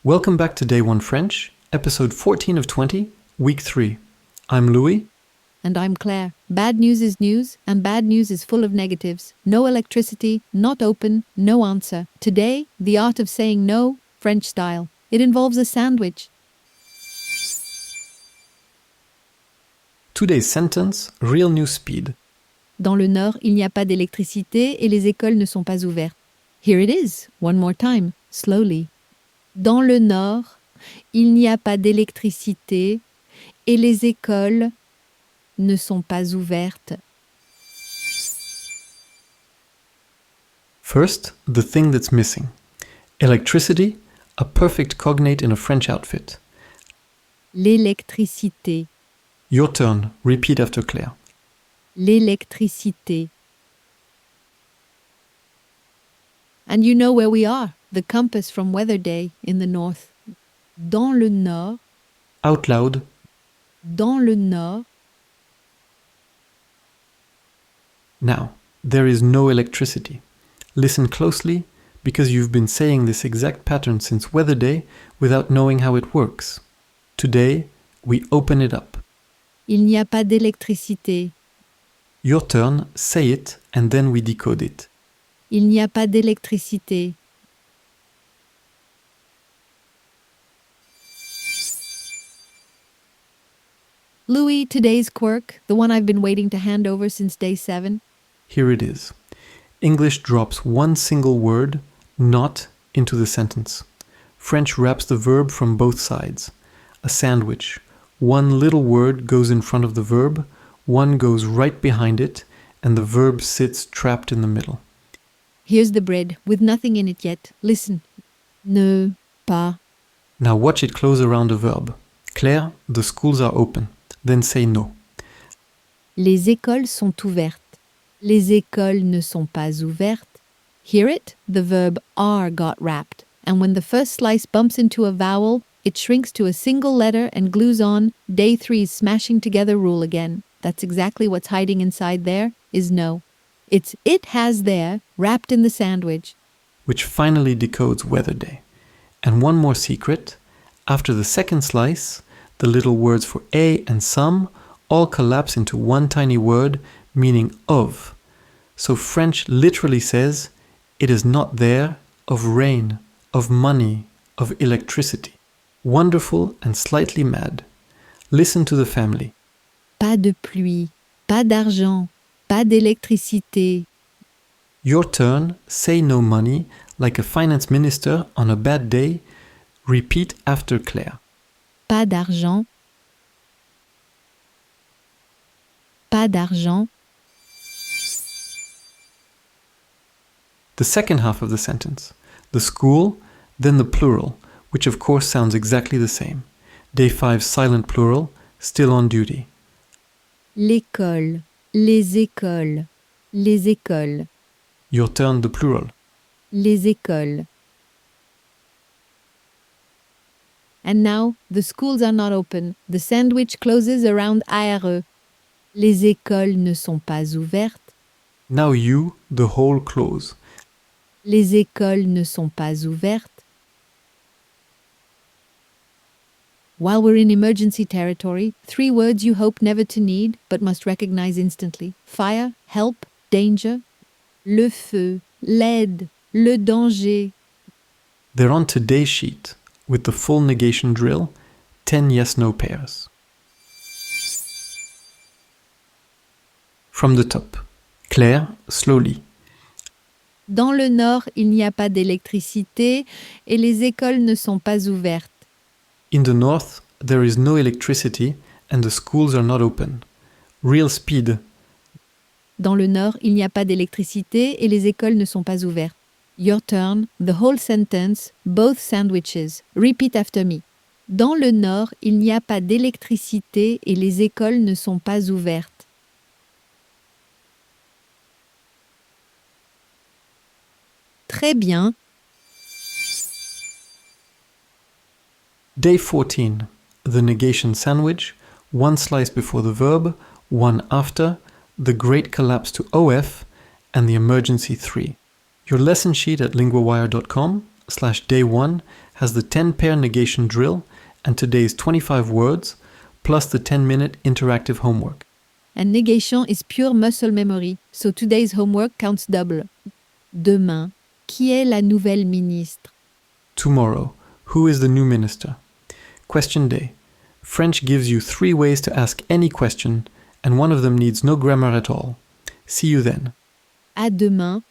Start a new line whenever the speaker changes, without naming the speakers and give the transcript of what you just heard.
Welcome back to Day 1 French, episode 14 of 20, week 3. I'm Louis.
And I'm Claire. Bad news is news, and bad news is full of negatives. No electricity, not open, no answer. Today, the art of saying no, French style. It involves a sandwich.
Today's sentence, real news speed.
Dans le Nord, il n'y a pas d'électricité et les écoles ne sont pas ouvertes. Here it is, one more time, slowly. Dans le Nord, il n'y a pas d'électricité et les écoles ne sont pas ouvertes.
First, the thing that's missing. Electricity, a perfect cognate in a French outfit.
L'électricité,
Your turn, repeat after Claire.
l'électricité. And you know where we are, the compass from Weather Day in the north. Dans le Nord,
Out loud,
dans le Nord,
now, there is no electricity. Listen closely, because you've been saying this exact pattern since Weather Day without knowing how it works. Today, we open it up.
il n'y a pas d'électricité.
Your turn, say it, and then we decode it.
Il n'y a pas d'électricité. Louis, today's quirk, the one I've been waiting to hand over since day 7.
Here it is. English drops one single word, not, into the sentence. French wraps the verb from both sides. A sandwich. One little word goes in front of the verb, one goes right behind it, and the verb sits trapped in the middle.
Here's the bread, with nothing in it yet. Listen. Ne pas.
Now watch it close around a verb. Claire, the schools are open. Then say no.
Les écoles sont ouvertes. Les écoles ne sont pas ouvertes. Hear it? The verb are got wrapped. And when the first slice bumps into a vowel, it shrinks to a single letter and glues on day 3's smashing together rule again. That's exactly what's hiding inside there, is no. It's it has there, wrapped in the sandwich.
Which finally decodes Weather Day. And one more secret. After the second slice, the little words for a and some all collapse into one tiny word meaning of. So French literally says, it is not there of rain, of money, of electricity. Wonderful and slightly mad. Listen to the family.
Pas de pluie, pas d'argent, pas d'électricité.
Your turn, say no money, like a finance minister on a bad day. Repeat after Claire.
Pas d'argent. Pas d'argent.
The second half of the sentence. The school, then the plural, which of course sounds exactly the same. Day 5 silent plural, still on duty.
L'école, les écoles, les écoles,
Your turn, the plural.
les écoles. And now, the schools are not open. The sandwich closes around ARE. Les écoles ne sont pas ouvertes.
Now you, the whole close.
Les écoles ne sont pas ouvertes. While we're in emergency territory, 3 words you hope never to need, but must recognize instantly. Fire, help, danger. Le feu, l'aide, le danger.
They're on today's sheet, with the full negation drill, 10 yes-no pairs. From the top. Claire, slowly.
Dans le Nord, il n'y a pas d'électricité et les écoles ne sont pas ouvertes.
In the north, there is no electricity and the schools are not open. Real speed.
Dans le Nord, il n'y a pas d'électricité et les écoles ne sont pas ouvertes. Your turn, the whole sentence, both sandwiches. Repeat after me. Dans le Nord, il n'y a pas d'électricité et les écoles ne sont pas ouvertes. Très bien.
Day 14. The negation sandwich, one slice before the verb, one after, the great collapse to OF, and the emergency 3. Your lesson sheet at LinguaWire.com, Day 1 has the 10-pair negation drill and today's 25 words, plus the 10-minute interactive homework.
And negation is pure muscle memory, so today's homework counts double. Demain, qui est la nouvelle ministre?
Tomorrow, who is the new minister? Question day. French gives you 3 ways to ask any question, and one of them needs no grammar at all. See you then.
À demain